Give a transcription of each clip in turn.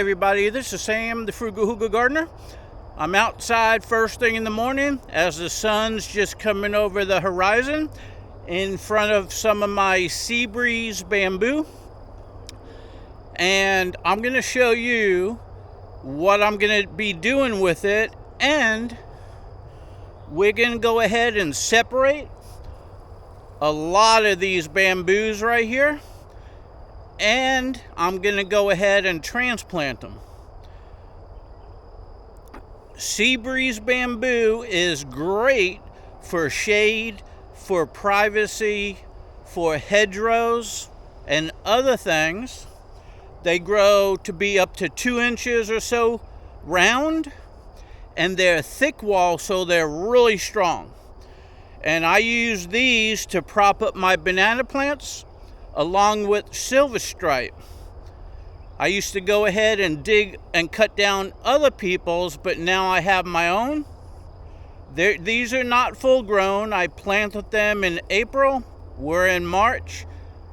everybody, this is Sam, the Frugal Hugel gardener. I'm outside first thing in the morning as the sun's just coming over the horizon in front of some of my Seabreeze bamboo. And I'm going to show you what I'm going to be doing with it, and we're going to go ahead and separate a lot of these bamboos right here, and I'm going to go ahead and transplant them. Seabreeze bamboo is great for shade, for privacy, for hedgerows, and other things. They grow to be up to 2 inches or so round, and they're thick wall, so they're really strong. And I use these to prop up my banana plants along with silver stripe. I used to go ahead and dig and cut down other people's, but now I have my own. These are not full grown. I planted them in April. We're in March.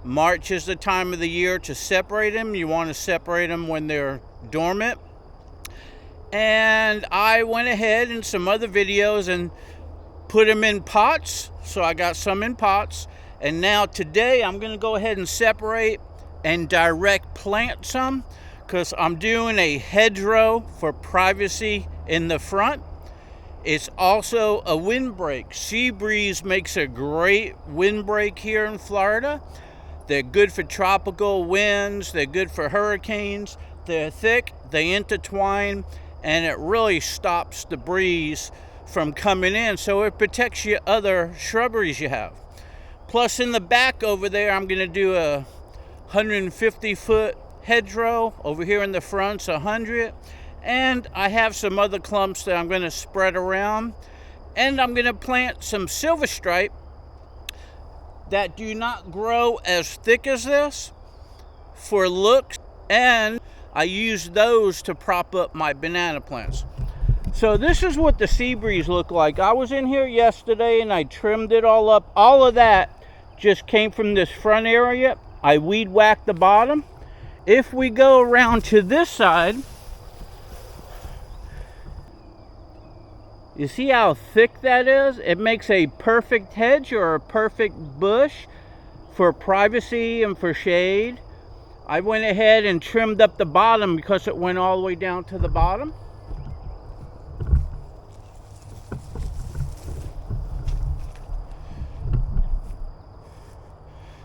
March is the time of the year to separate them. You want to separate them when they're dormant. And I went ahead in some other videos and put them in pots. So I got some in pots. And now today I'm going to go ahead and separate and direct plant some, because I'm doing a hedgerow for privacy in the front. It's also a windbreak. Seabreeze makes a great windbreak here in Florida. They're good for tropical winds. They're good for hurricanes. They're thick, they intertwine, and it really stops the breeze from coming in, so it protects your other shrubberies you have. Plus in the back over there, I'm going to do a 150-foot hedgerow. Over here in the front's 100. And I have some other clumps that I'm going to spread around. And I'm going to plant some silver stripe that do not grow as thick as this for looks. And I use those to prop up my banana plants. So this is what the Seabreeze look like. I was in here yesterday and I trimmed it all up. All of that just came from this front area. I weed whacked the bottom. If we go around to this side, you see how thick that is? It makes a perfect hedge or a perfect bush for privacy and for shade. I went ahead and trimmed up the bottom because it went all the way down to the bottom.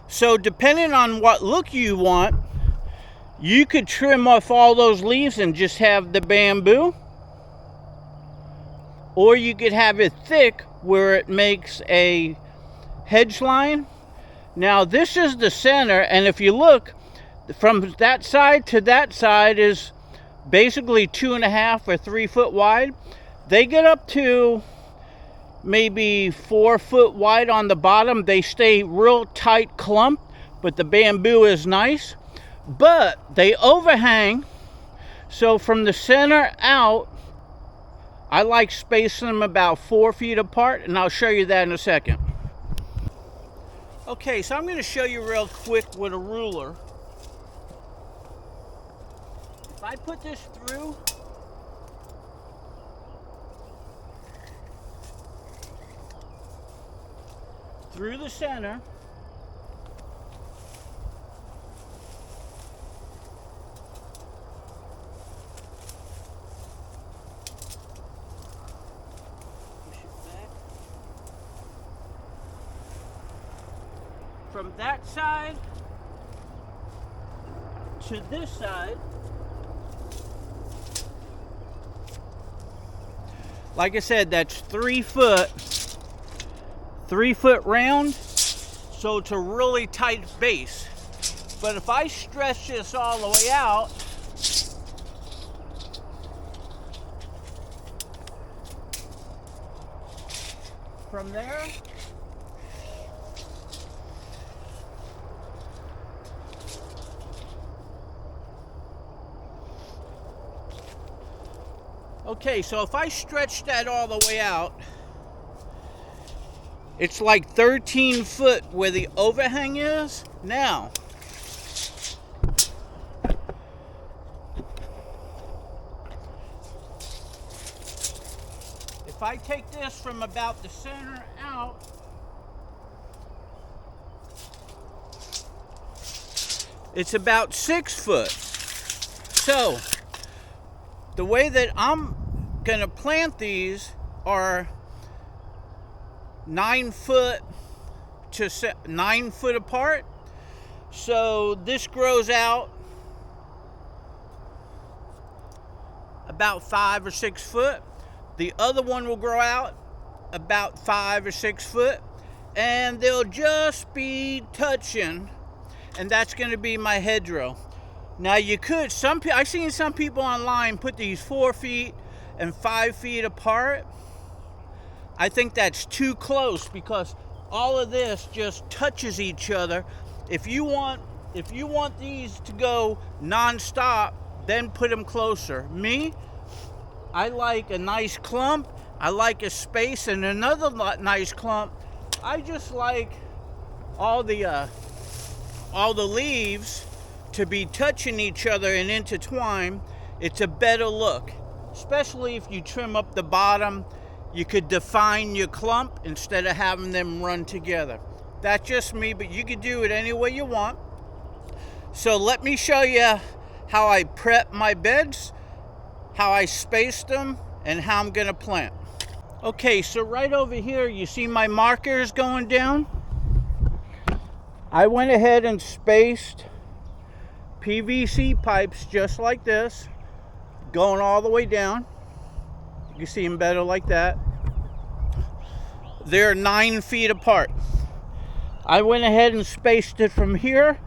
So depending on what look you want, you could trim off all those leaves and just have the bamboo. Or you could have it thick where it makes a hedge line. Now this is the center, and if you look from that side to that side is basically 2.5 or 3 foot wide. They get up to maybe 4 foot wide on the bottom. They stay real tight clump, but the bamboo is nice. But they overhang, so from the center out, I like spacing them about 4 feet apart, and I'll show you that in a second. Okay, so I'm going to show you real quick with a ruler. If I put this through the center, push it back. From that side to this side, like I said, that's 3 foot. 3 foot round, so it's a really tight base. But if I stretch this all the way out, from there, okay, so if I stretch that all the way out, it's like 13 foot where the overhang is. Now, I take this from about the center out, it's about 6 foot. So the way that I'm gonna plant these are 9 foot to 9 foot apart. So this grows out about 5 or 6 foot. The other one will grow out about 5 or 6 foot, and they'll just be touching, and that's going to be my hedgerow. Now you could, I've seen some people online put these 4 feet and 5 feet apart. I think that's too close because all of this just touches each other. If you want these to go non-stop, then put them closer. Me, I like a nice clump. I like a space and another nice clump. I just like all the leaves to be touching each other and intertwine. It's a better look, especially if you trim up the bottom. You could define your clump instead of having them run together. That's just me, but you could do it any way you want. So let me show you how I prep my beds, how I spaced them, and how I'm gonna plant. Okay, so right over here, you see my markers going down? I went ahead and spaced PVC pipes just like this, going all the way down. You can see them better like that. They're 9 feet apart. I went ahead and spaced it from here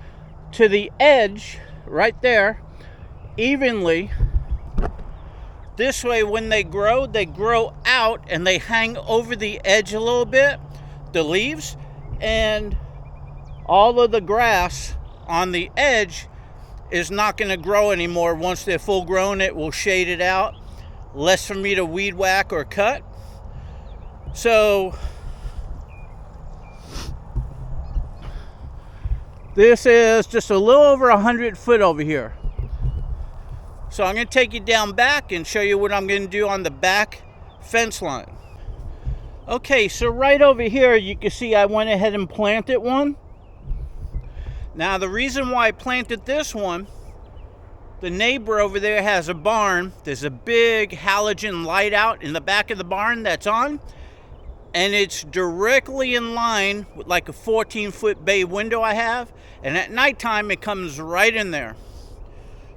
to the edge, right there, evenly. This way, when they grow out and they hang over the edge a little bit, the leaves, and all of the grass on the edge is not going to grow anymore. Once they're full grown, it will shade it out. Less for me to weed whack or cut. So this is just a little over 100 foot over here. So I'm going to take you down back and show you what I'm going to do on the back fence line. Okay, so right over here you can see I went ahead and planted one. Now the reason why I planted this one, the neighbor over there has a barn. There's a big halogen light out in the back of the barn that's on, and it's directly in line with like a 14-foot bay window I have, and at nighttime it comes right in there.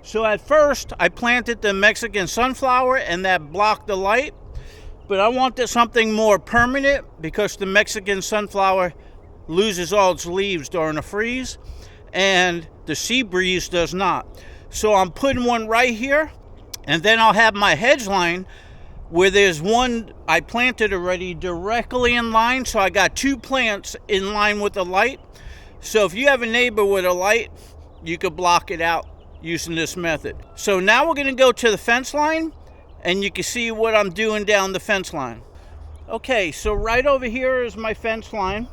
So at first I planted the Mexican sunflower and that blocked the light, but I wanted something more permanent because the Mexican sunflower loses all its leaves during a freeze and the Seabreeze does not. So I'm putting one right here, and then I'll have my hedge line where there's one I planted already directly in line. So I got 2 plants in line with the light. So if you have a neighbor with a light, you could block it out using this method. So now we're gonna go to the fence line, and you can see what I'm doing down the fence line. Okay, so right over here is my fence line,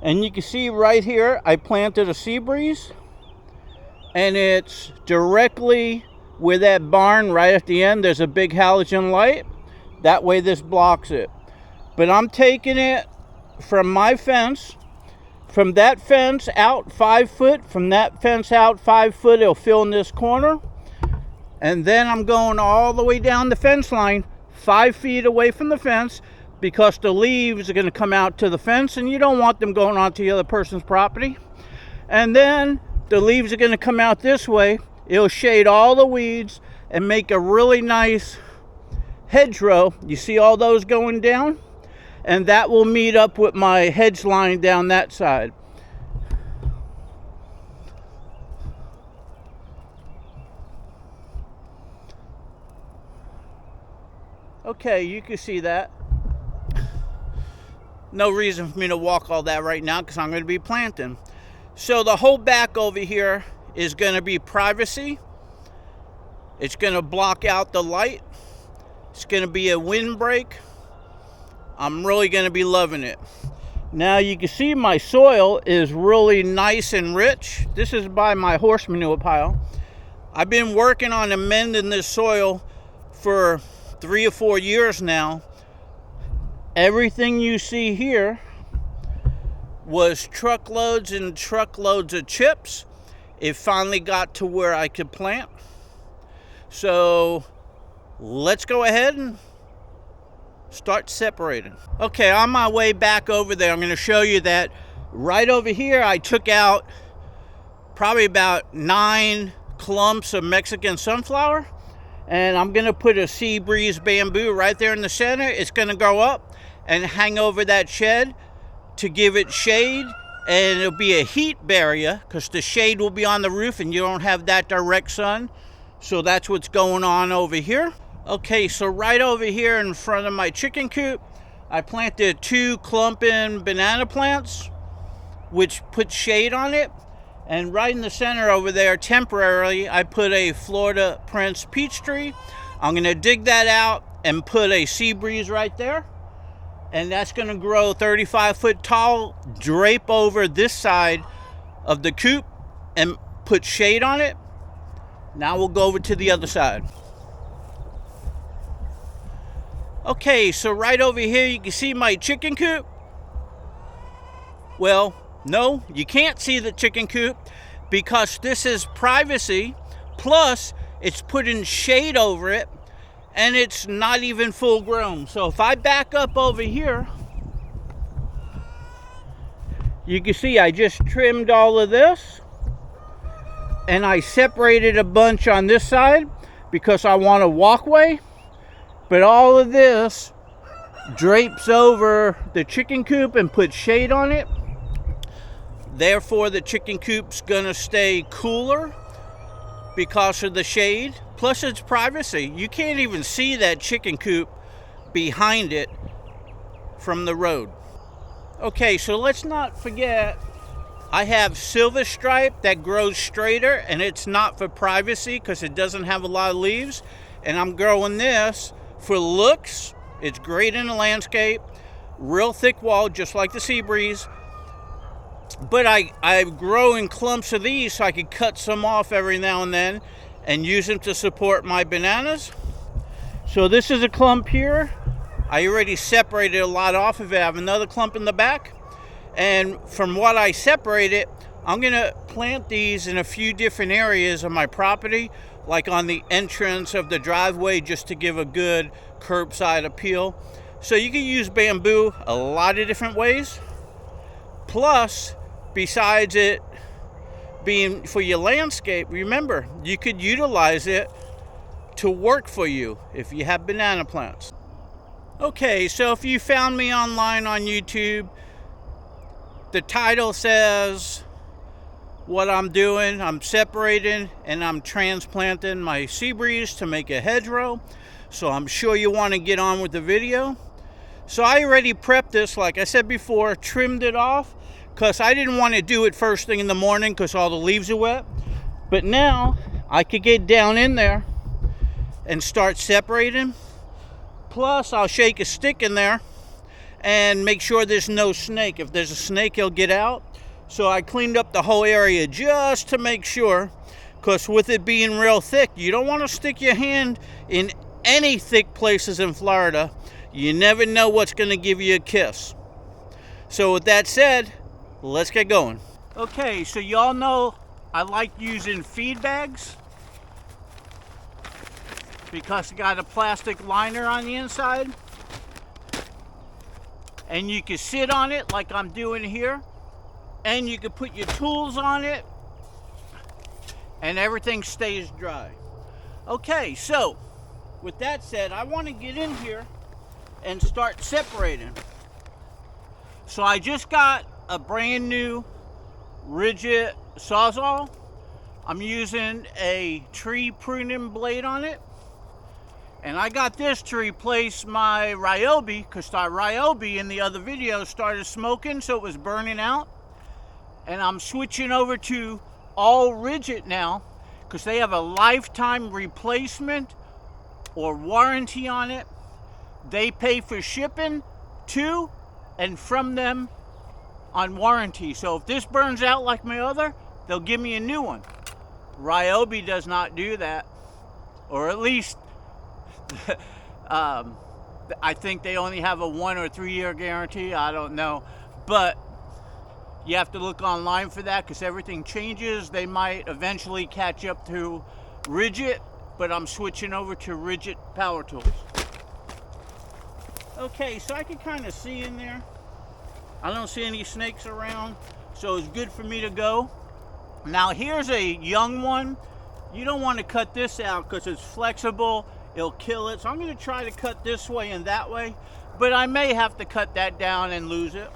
and you can see right here I planted a Seabreeze, and it's directly where that barn right at the end, there's a big halogen light. That way this blocks it. But I'm taking it from my fence, from that fence out 5 foot, from that fence out 5 foot, it'll fill in this corner. And then I'm going all the way down the fence line, 5 feet away from the fence, because the leaves are gonna come out to the fence and you don't want them going onto the other person's property. And then the leaves are gonna come out this way. It'll shade all the weeds and make a really nice hedgerow. You see all those going down? And that will meet up with my hedge line down that side. Okay, you can see that. No reason for me to walk all that right now because I'm going to be planting. So the whole back over here is going to be privacy. It's going to block out the light. It's going to be a windbreak. I'm really going to be loving it. Now you can see my soil is really nice and rich. This is by my horse manure pile. I've been working on amending this soil for 3 or 4 years now. Everything you see here was truckloads and truckloads of chips. It finally got to where I could plant. So let's go ahead and start separating. Okay, on my way back over there, I'm going to show you that right over here I took out probably about 9 clumps of Mexican sunflower, and I'm going to put a Seabreeze bamboo right there in the center. It's going to go up and hang over that shed to give it shade, and it'll be a heat barrier because the shade will be on the roof and you don't have that direct sun. So that's what's going on over here. Okay, so right over here in front of my chicken coop, I planted 2 clumping banana plants, which put shade on it. And right in the center over there, temporarily, I put a Florida Prince peach tree. I'm gonna dig that out and put a Seabreeze right there. And that's gonna grow 35 foot tall, drape over this side of the coop and put shade on it. Now we'll go over to the other side. Okay, so right over here you can see my chicken coop. Well, no, you can't see the chicken coop because this is privacy, plus it's putting shade over it and it's not even full grown. So if I back up over here, you can see I just trimmed all of this and I separated a bunch on this side because I want a walkway. But all of this drapes over the chicken coop and puts shade on it. Therefore, the chicken coop's gonna stay cooler because of the shade. Plus, it's privacy. You can't even see that chicken coop behind it from the road. Okay, so let's not forget, I have silver stripe that grows straighter, and it's not for privacy because it doesn't have a lot of leaves. And I'm growing this for looks. It's great in the landscape, real thick wall, just like the Seabreeze. But I grow in clumps of these so I can cut some off every now and then and use them to support my bananas. So this is a clump here. I already separated a lot off of it. I have another clump in the back. And from what I separated, I'm gonna plant these in a few different areas of my property, like on the entrance of the driveway, just to give a good curbside appeal. So you can use bamboo a lot of different ways. Plus, besides it being for your landscape, remember, you could utilize it to work for you if you have banana plants. Okay, so if you found me online on YouTube, the title says what I'm doing. I'm separating and I'm transplanting my Seabreeze to make a hedgerow. So I'm sure you want to get on with the video. So I already prepped this, like I said before, trimmed it off because I didn't want to do it first thing in the morning because all the leaves are wet. But now I could get down in there and start separating. Plus I'll shake a stick in there and make sure there's no snake. If there's a snake, he'll get out. So I cleaned up the whole area just to make sure, because with it being real thick, you don't want to stick your hand in any thick places in Florida. You never know what's going to give you a kiss. So with that said, let's get going. Okay, so y'all know I like using feed bags because it got a plastic liner on the inside. And you can sit on it like I'm doing here. And you can put your tools on it and everything stays dry. Okay, so with that said, I want to get in here and start separating. So I just got a brand new rigid sawzall. I'm using a tree pruning blade on it. And I got this to replace my Ryobi because our Ryobi in the other video started smoking, so it was burning out. And I'm switching over to all rigid now because they have a lifetime replacement or warranty on it. They pay for shipping to and from them on warranty. So if this burns out like my other, they'll give me a new one. Ryobi does not do that, or at least I think they only have a 1 or 3 year guarantee. I don't know. But you have to look online for that because everything changes. They might eventually catch up to rigid, but I'm switching over to rigid power tools. Okay, so I can kind of see in there. I don't see any snakes around, so it's good for me to go. Now here's a young one. You don't want to cut this out because it's flexible. It'll kill it. So I'm going to try to cut this way and that way, but I may have to cut that down and lose it.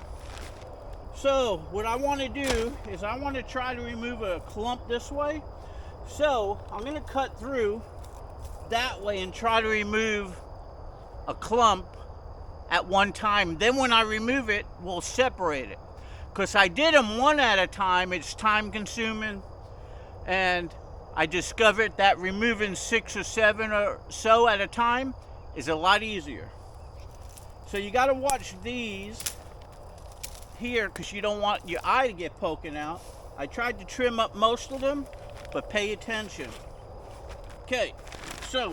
So what I want to do is I want to try to remove a clump this way. So I'm going to cut through that way and try to remove a clump at one time. Then when I remove it, we'll separate it. Because I did them one at a time, it's time consuming. And I discovered that removing 6 or 7 or so at a time is a lot easier. So you got to watch these here because you don't want your eye to get poking out. I tried to trim up most of them, but pay attention. Okay, so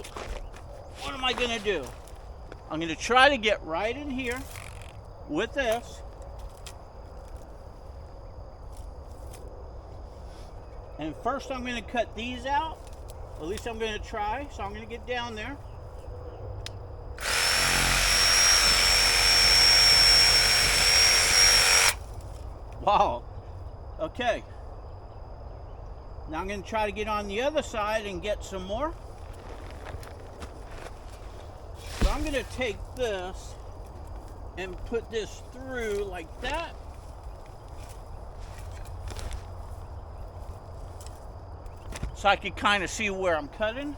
what am I going to do? I'm going to try to get right in here with this. And first I'm going to cut these out. At least I'm going to try. So I'm going to get down there. Wow. Okay. Now I'm going to try to get on the other side and get some more. So I'm going to take this and put this through like that. So I can kind of see where I'm cutting.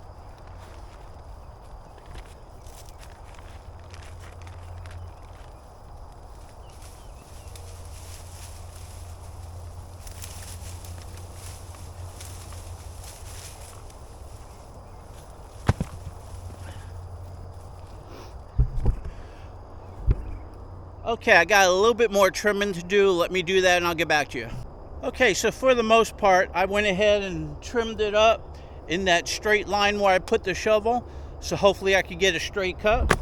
Okay, I got a little bit more trimming to do. Let me do that and I'll get back to you. Okay, so for the most part, I went ahead and trimmed it up in that straight line where I put the shovel. So hopefully I could get a straight cut.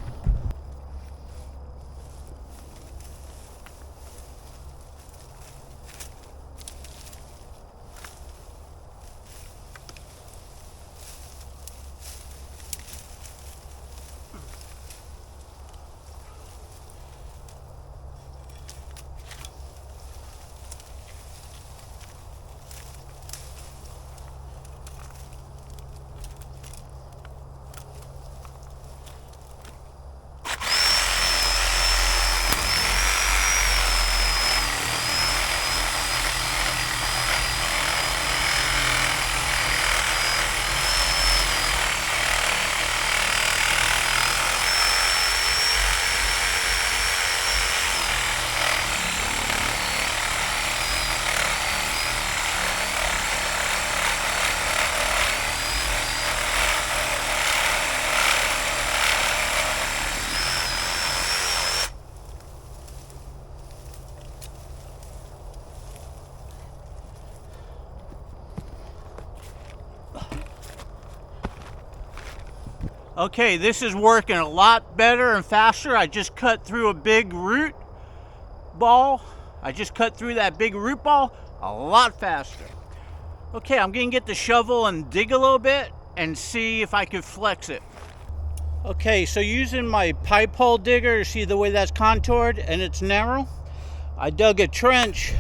Okay, this is working a lot better and faster. I just cut through a big root ball. I just cut through that big root ball a lot faster. Okay, I'm gonna get the shovel and dig a little bit and see if I can flex it. Okay, so using my pipe hole digger, you see the way that's contoured and it's narrow. I dug a trench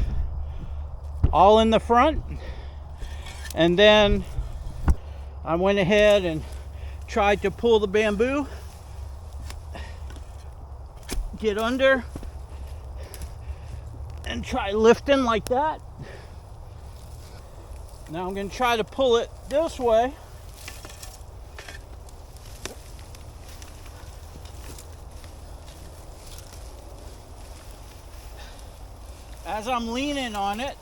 all in the front, and then I went ahead and tried to pull the bamboo, get under, and try lifting like that. Now I'm going to try to pull it this way. As I'm leaning on it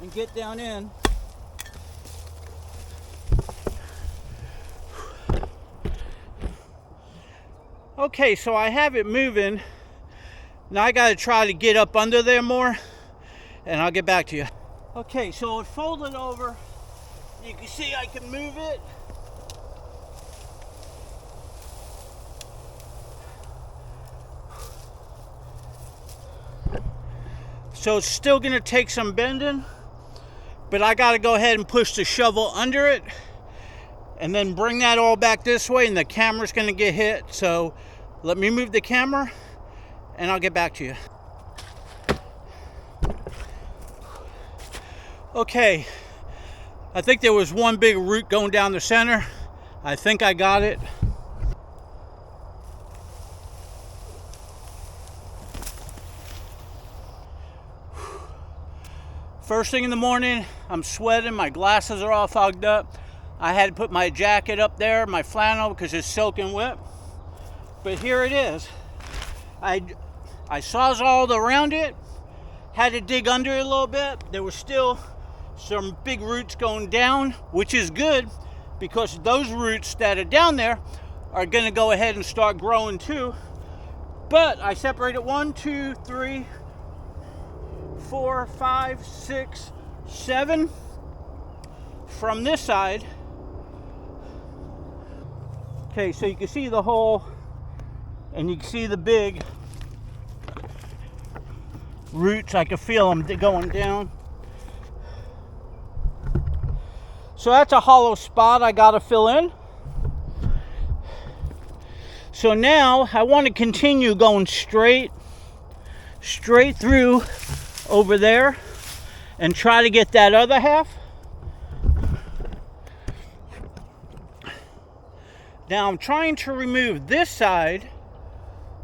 and get down in. Okay, so I have it moving. Now I got to try to get up under there more, and I'll get back to you. Okay, so it folded over. You can see I can move it. So it's still gonna take some bending, but I gotta go ahead and push the shovel under it and then bring that all back this way, and the camera's gonna get hit. So let me move the camera and I'll get back to you. Okay, I think there was one big root going down the center. I think I got it. First thing in the morning, I'm sweating, my glasses are all fogged up. I had to put my jacket up there, my flannel, because it's soaking wet. But here it is. I sawzalled around it, had to dig under it a little bit. There was still some big roots going down, which is good because those roots that are down there are going to go ahead and start growing too. But I separated 1, 2, 3, 4, 5, 6, 7 from this side. Okay, so you can see the hole and you can see the big roots. I can feel them going down. So that's a hollow spot I gotta fill in. So now I want to continue going straight through over there and try to get that other half. Now I'm trying to remove this side,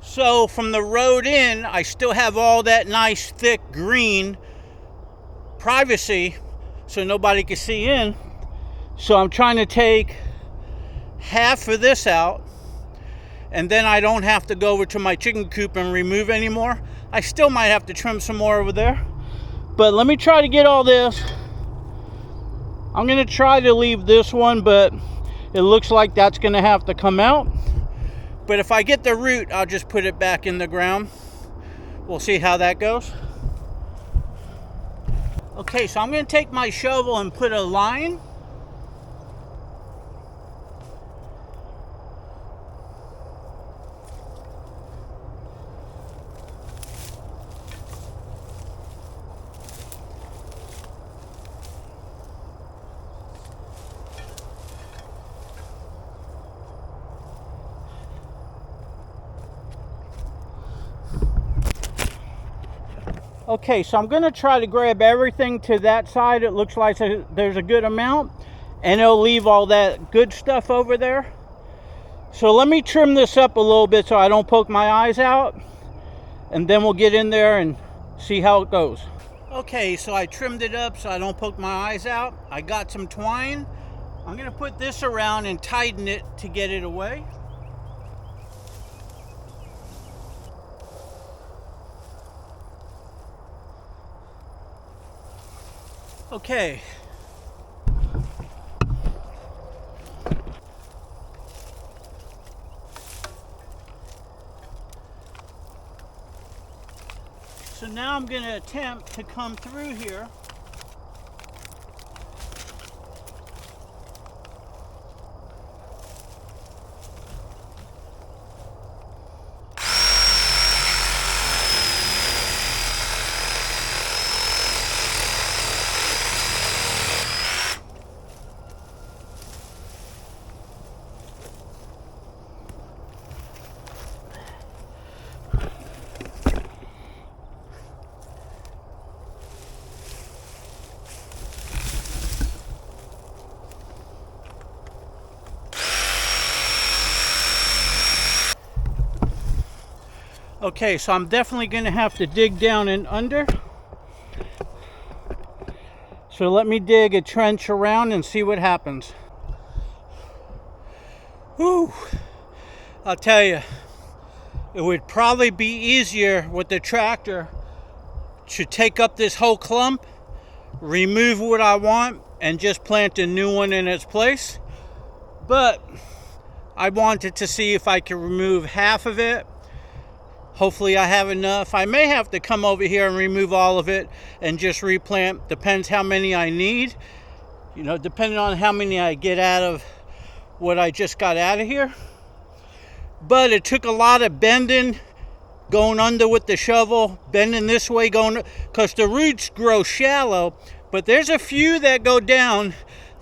so from the road in I still have all that nice thick green privacy so nobody can see in. So I'm trying to take half of this out, and then I don't have to go over to my chicken coop and remove anymore. I still might have to trim some more over there, but let me try to get all this. I'm gonna try to leave this one, but it looks like that's gonna have to come out. But if I get the root, I'll just put it back in the ground. We'll see how that goes. Okay, so I'm gonna take my shovel and put a line. Okay, so I'm gonna try to grab everything to that side. It looks like there's a good amount, and it'll leave all that good stuff over there. So let me trim this up a little bit so I don't poke my eyes out, and then we'll get in there and see how it goes. Okay, so I trimmed it up so I don't poke my eyes out. I got some twine. I'm gonna put this around and tighten it to get it away. Okay. So now I'm going to attempt to come through here. Okay, so I'm definitely going to have to dig down and under. So let me dig a trench around and see what happens. Whew. I'll tell you, it would probably be easier with the tractor to take up this whole clump, remove what I want, and just plant a new one in its place. But I wanted to see if I could remove half of it. Hopefully I have enough. I may have to come over here and remove all of it and just replant. Depends how many I need. You know, depending on how many I get out of what I just got out of here. But it took a lot of bending going under with the shovel, bending this way, going, because the roots grow shallow, but there's a few that go down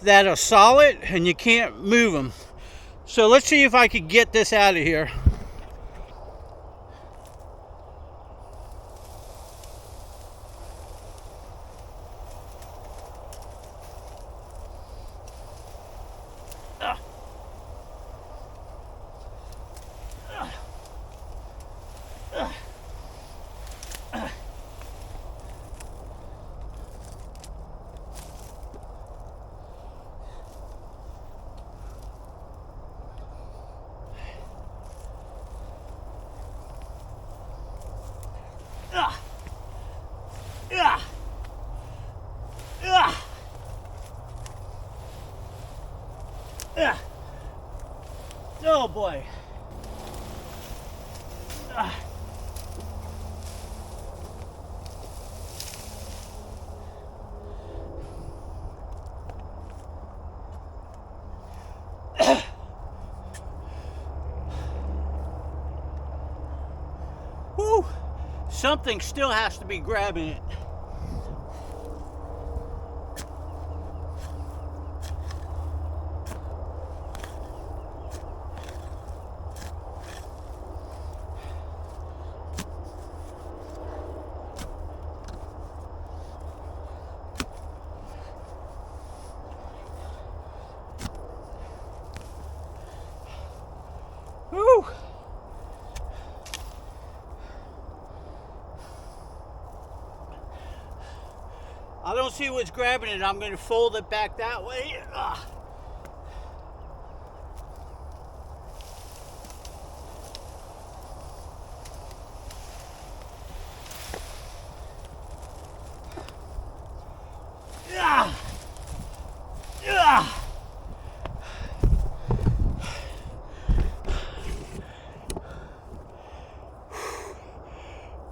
that are solid and you can't move them. So let's see if I could get this out of here. Oh boy. Whew. Something still has to be grabbing it. Whew. I don't see what's grabbing it. I'm going to fold it back that way.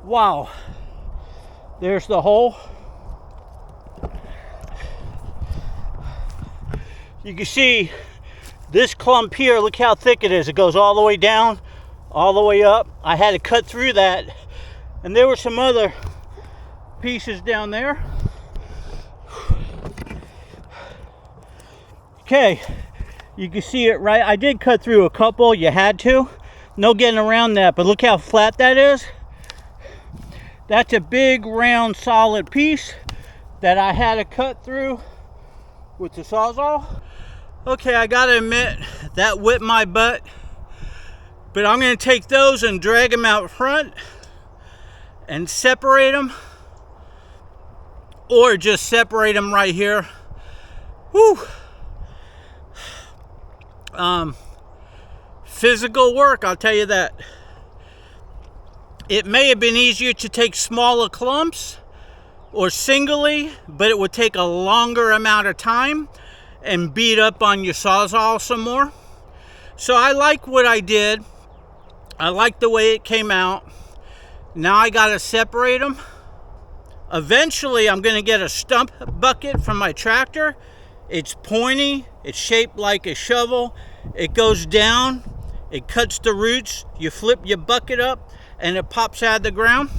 Wow. There's the hole. You can see this clump here, look how thick it is. It goes all the way down, all the way up. I had to cut through that. And there were some other pieces down there. Okay, you can see it right. I did cut through a couple, you had to. No getting around that, but look how flat that is. That's a big, round, solid piece that I had to cut through with the Sawzall. Okay, I gotta admit, that whipped my butt. But I'm gonna take those and drag them out front and separate them. Or just separate them right here. Whew. Physical work, I'll tell you that. It may have been easier to take smaller clumps or singly, but it would take a longer amount of time and beat up on your Sawzall some more. So I like what I did. I like the way it came out. Now I gotta separate them. Eventually I'm gonna get a stump bucket from my tractor. It's pointy, it's shaped like a shovel. It goes down, it cuts the roots, you flip your bucket up, and it pops out of the ground.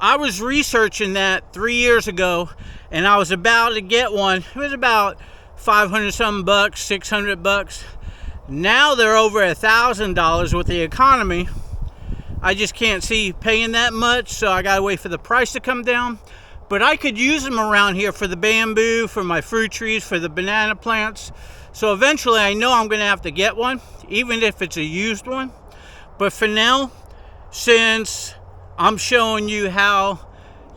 I was researching that 3 years ago, and I was about to get one. It was about 500 something bucks, 600 bucks. Now they're over $1,000 with the economy. I just can't see paying that much, so I gotta wait for the price to come down. But I could use them around here for the bamboo, for my fruit trees, for the banana plants. So eventually I know I'm gonna have to get one, even if it's a used one. But for now, since I'm showing you how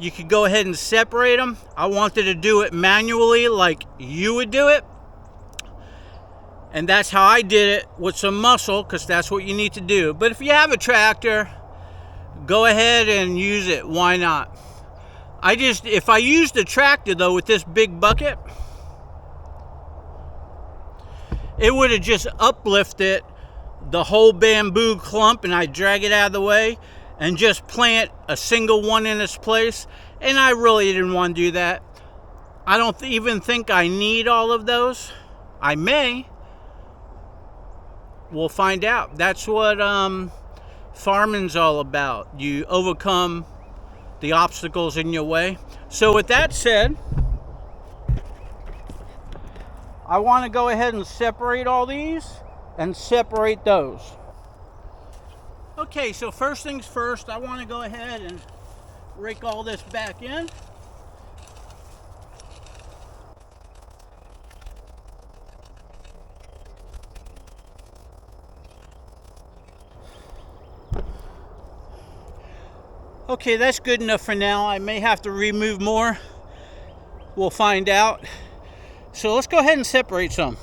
you could go ahead and separate them, I wanted to do it manually like you would do it. And that's how I did it, with some muscle, because that's what you need to do. But if you have a tractor, go ahead and use it. Why not? If I used the tractor though with this big bucket, it would have just uplifted the whole bamboo clump, and I drag it out of the way and just plant a single one in its place. And I really didn't want to do that. I don't even think I need all of those. I may. We'll find out. That's what farming's all about. You overcome the obstacles in your way. So with that said, I want to go ahead and separate all these and separate those. Okay, so first things first, I want to go ahead and rake all this back in. Okay, that's good enough for now. I may have to remove more. We'll find out. So let's go ahead and separate some.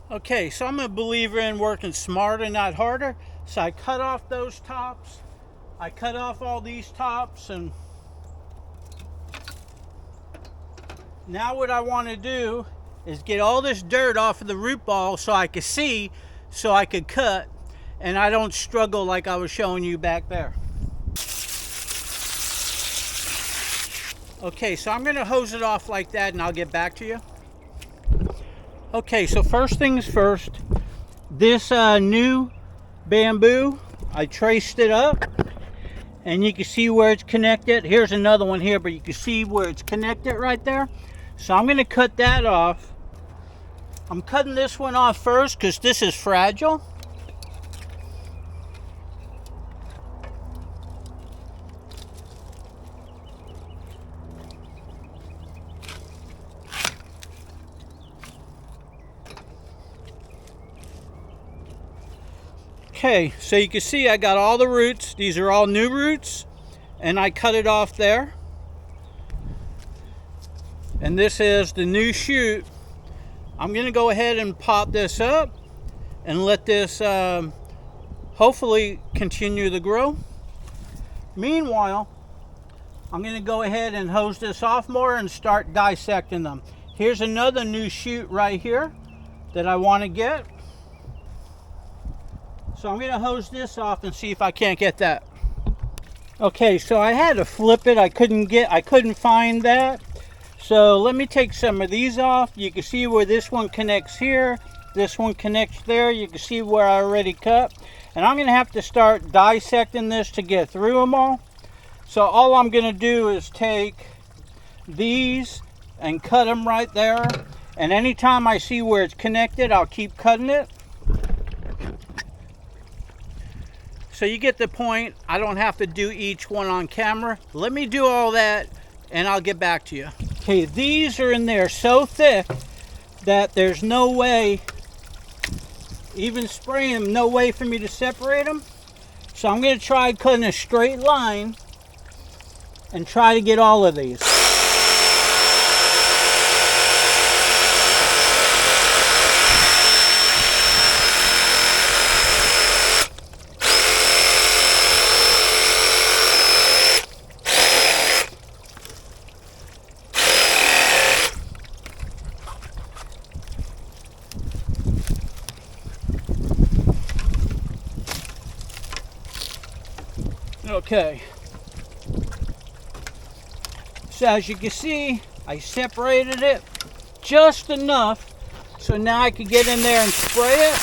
Okay, so I'm a believer in working smarter, not harder. So I cut off those tops. I cut off all these tops, and now what I want to do is get all this dirt off of the root ball so I can see, so I could cut, and I don't struggle like I was showing you back there. Okay, so I'm going to hose it off like that, and I'll get back to you. Okay, so first things first, this new bamboo, I traced it up, and you can see where it's connected. Here's another one here, but you can see where it's connected right there. So I'm going to cut that off. I'm cutting this one off first because this is fragile. Okay, so you can see I got all the roots. These are all new roots, and I cut it off there. And this is the new shoot. I'm going to go ahead and pop this up and let this hopefully continue to grow. Meanwhile, I'm going to go ahead and hose this off more and start dissecting them. Here's another new shoot right here that I want to get. So I'm going to hose this off and see if I can't get that. Okay, so I had to flip it. I couldn't find that. So let me take some of these off. You can see where this one connects here. This one connects there. You can see where I already cut. And I'm going to have to start dissecting this to get through them all. So all I'm going to do is take these and cut them right there. And anytime I see where it's connected, I'll keep cutting it. So you get the point. I don't have to do each one on camera. Let me do all that and I'll get back to you. Okay, these are in there so thick that there's no way, even spraying them, no way for me to separate them. So I'm going to try cutting a straight line and try to get all of these. Okay, so as you can see, I separated it just enough so now I can get in there and spray it.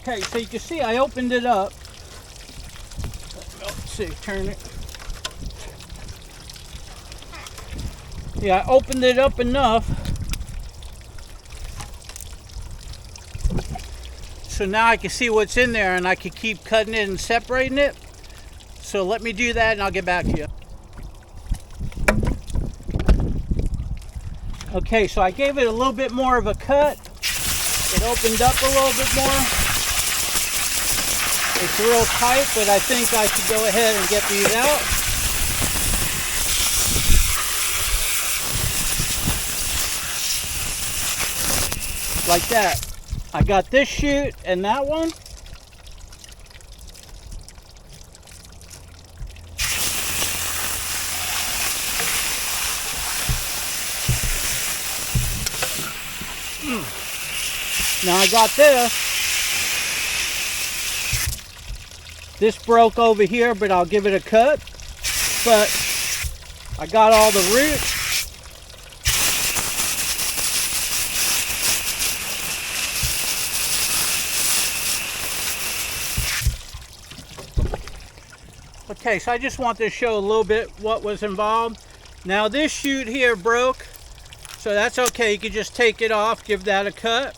Okay, so you can see I opened it up. Let's see, turn it. Yeah, I opened it up enough so now I can see what's in there and I can keep cutting it and separating it. So let me do that and I'll get back to you. Okay, so I gave it a little bit more of a cut. It opened up a little bit more. It's real tight, but I think I should go ahead and get these out. Like that. I got this shoot and that one. Now I got this. This broke over here, but I'll give it a cut. But I got all the roots. Okay, so I just want to show a little bit what was involved. Now this shoot here broke, so that's okay. You can just take it off, give that a cut.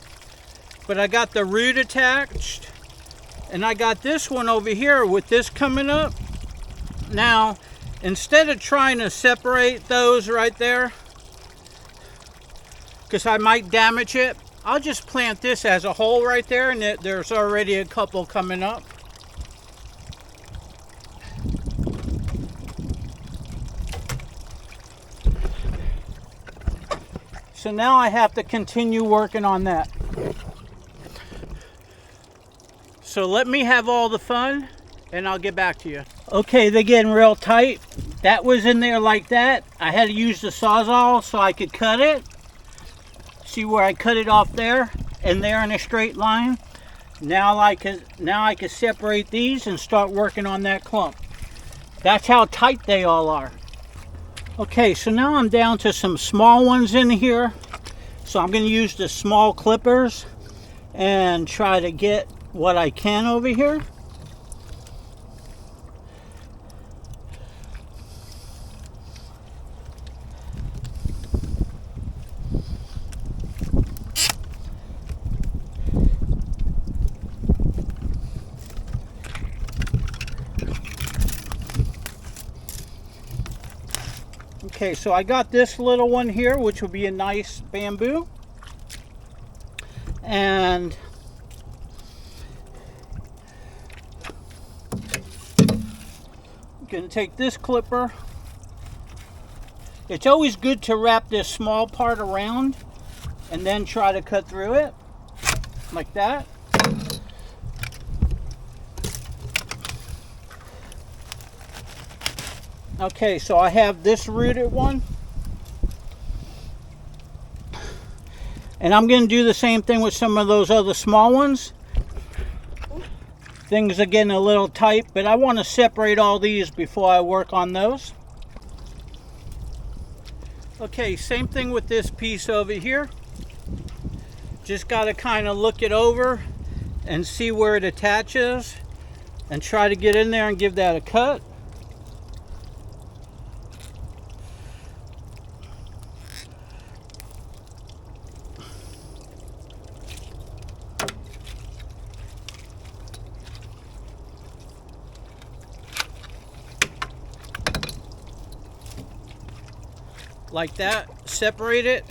But I got the root attached, and I got this one over here with this coming up. Now, instead of trying to separate those right there, because I might damage it, I'll just plant this as a whole right there, and there's already a couple coming up. So now I have to continue working on that. So let me have all the fun and I'll get back to you. Okay, they're getting real tight. That was in there like that. I had to use the Sawzall so I could cut it. See where I cut it off there and there in a straight line. Now I can separate these and start working on that clump. That's how tight they all are. Okay, so now I'm down to some small ones in here. So I'm going to use the small clippers and try to get what I can over here. Okay, so I got this little one here, which would be a nice bamboo. And I'm going to take this clipper. It's always good to wrap this small part around and then try to cut through it like that. Okay, so I have this rooted one. And I'm going to do the same thing with some of those other small ones. Things are getting a little tight, but I want to separate all these before I work on those. Okay, same thing with this piece over here. Just got to kind of look it over and see where it attaches and try to get in there and give that a cut. Like that, separate it,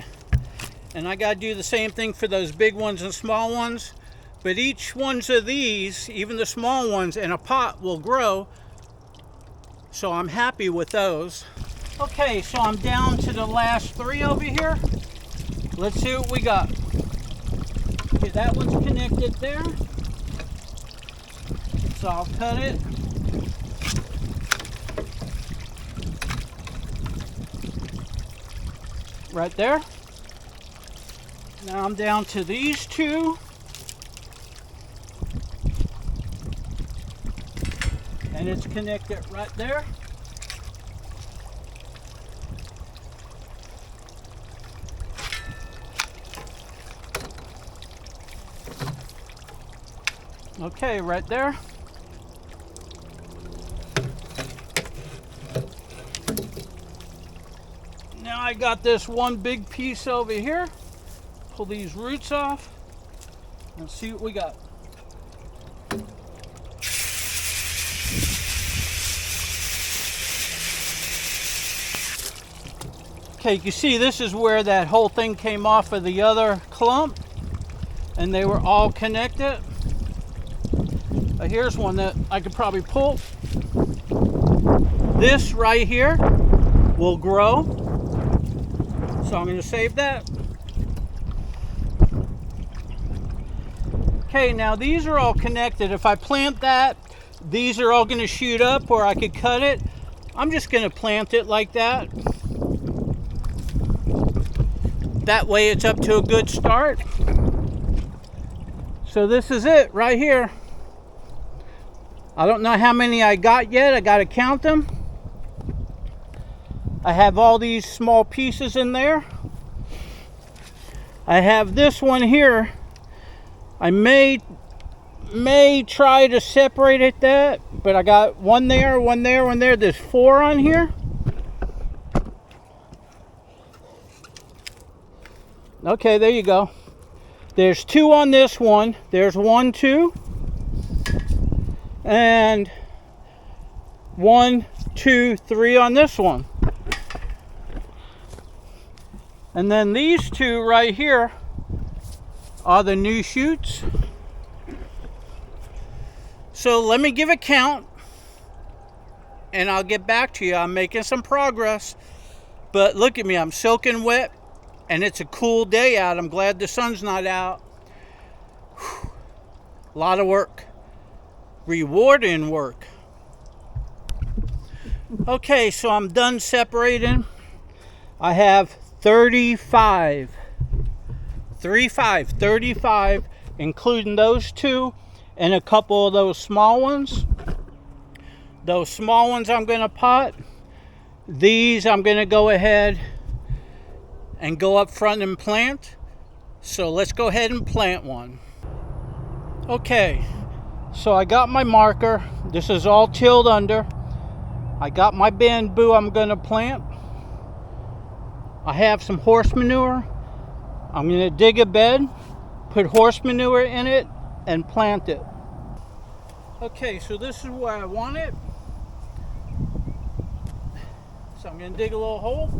and I gotta do the same thing for those big ones and small ones, but each ones of these, even the small ones in a pot, will grow, so I'm happy with those. Okay, so I'm down to the last three over here. Let's see what we got. Okay, that one's connected there, so I'll cut it. Right there. Now I'm down to these two. And it's connected right there. Okay, right there. Now I got this one big piece over here. Pull these roots off and see what we got. Okay, you see this is where that whole thing came off of the other clump and they were all connected. Here's one that I could probably pull. This right here will grow. So I'm going to save that. Okay, now these are all connected. If I plant that, these are all going to shoot up, or I could cut it. I'm just going to plant it like that. That way it's up to a good start. So this is it right here. I don't know how many I got yet. I got to count them. I have all these small pieces in there. I have this one here. I may try to separate it that, but I got one there, one there, one there. There's 4 on here. Okay, there you go. There's 2 on this one. There's 1, 2. And 1, 2, 3 on this one. And then these 2 right here are the new shoots. So let me give a count and I'll get back to you. I'm making some progress, but look at me, I'm soaking wet and it's a cool day out. I'm glad the sun's not out. Whew. A lot of work, rewarding work. Okay, so I'm done separating. I have 35, including those 2 and a couple of those small ones. Those small ones I'm going to pot. These I'm going to go ahead and go up front and plant. So let's go ahead and plant one. Okay, so I got my marker. This is all tilled under. I got my bamboo I'm going to plant. I have some horse manure. I'm going to dig a bed, put horse manure in it, and plant it. Okay, so this is where I want it. So I'm going to dig a little hole.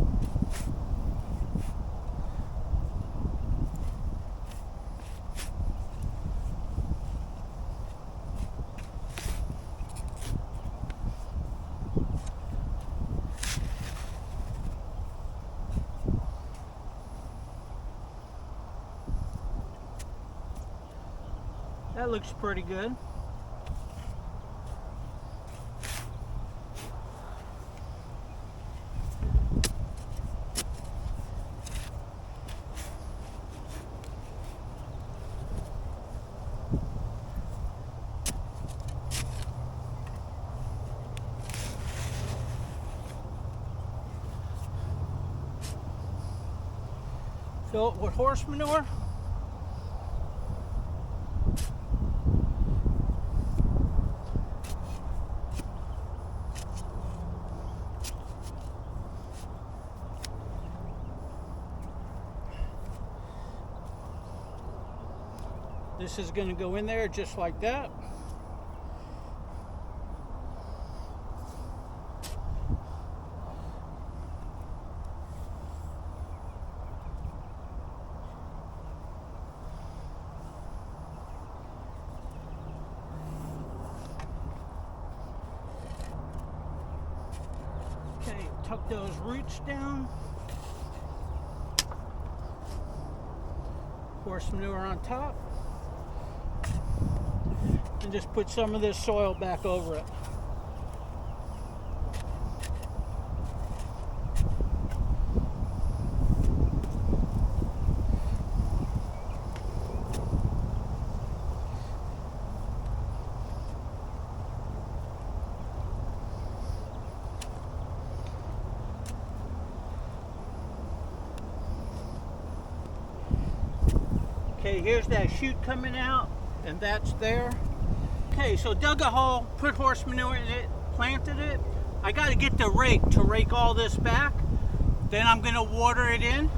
That looks pretty good. Fill it with horse manure. This is going to go in there just like that. Okay, tuck those roots down. Horse manure on top. And just put some of this soil back over it. Okay, here's that shoot coming out, and that's there. Okay, so dug a hole, put horse manure in it, planted it. I got to get the rake to rake all this back. Then I'm going to water it in.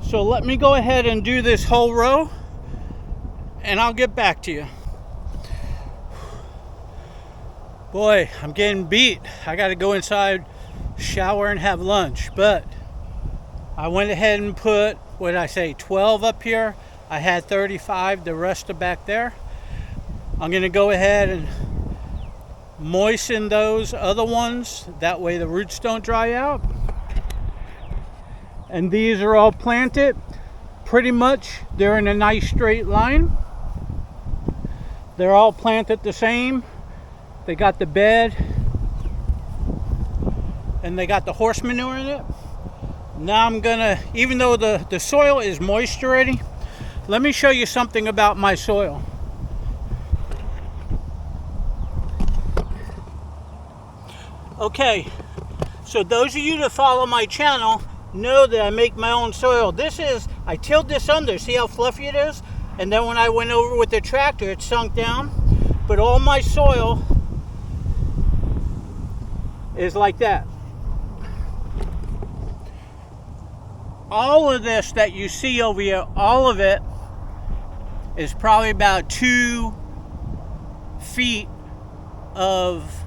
So let me go ahead and do this whole row, and I'll get back to you. Boy, I'm getting beat. I got to go inside, shower, and have lunch, but I went ahead and put, what did I say, 12 up here. I had 35, the rest are back there. I'm going to go ahead and moisten those other ones. That way the roots don't dry out. And these are all planted. Pretty much, they're in a nice straight line. They're all planted the same. They got the bed. And they got the horse manure in it. Now I'm gonna, even though the soil is moist already, let me show you something about my soil. Okay, so those of you that follow my channel know that I make my own soil. I tilled this under, see how fluffy it is? And then when I went over with the tractor, it sunk down. But all my soil is like that. All of this that you see over here, all of it is probably about 2 feet of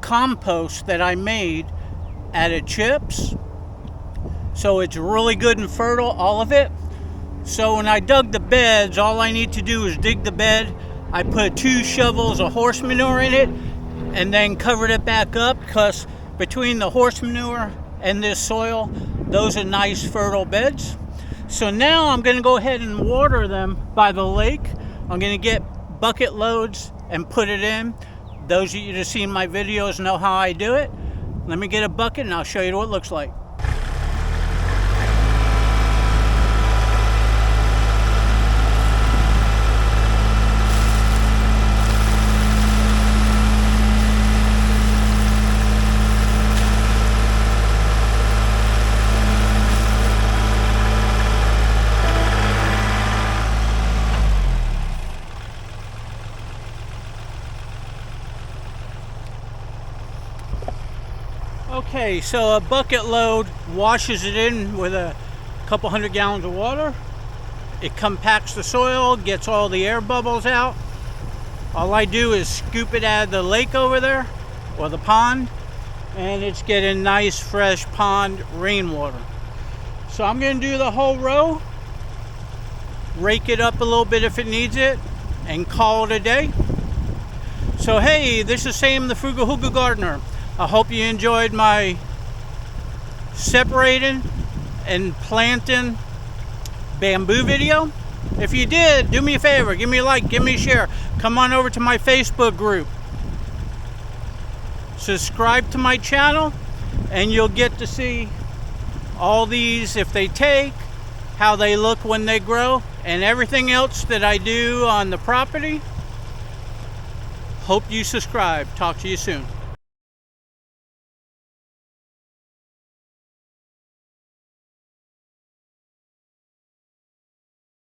compost that I made out of chips. So it's really good and fertile, all of it. So when I dug the beds, all I need to do is dig the bed. I put 2 shovels of horse manure in it and then covered it back up, because between the horse manure and this soil, those are nice fertile beds. So now I'm going to go ahead and water them by the lake. I'm going to get bucket loads and put it in. Those of you that have seen my videos know how I do it. Let me get a bucket and I'll show you what it looks like. Okay, so a bucket load washes it in with a couple 100 gallons of water. It compacts the soil, gets all the air bubbles out. All I do is scoop it out of the lake over there, or the pond, and it's getting nice fresh pond rainwater. So I'm going to do the whole row, rake it up a little bit if it needs it, and call it a day. So hey, this is Sam the Frugal Hugel Gardener. I hope you enjoyed my separating and planting bamboo video. If you did, do me a favor, give me a like, give me a share. Come on over to my Facebook group. Subscribe to my channel and you'll get to see all these, if they take, how they look when they grow, and everything else that I do on the property. Hope you subscribe. Talk to you soon.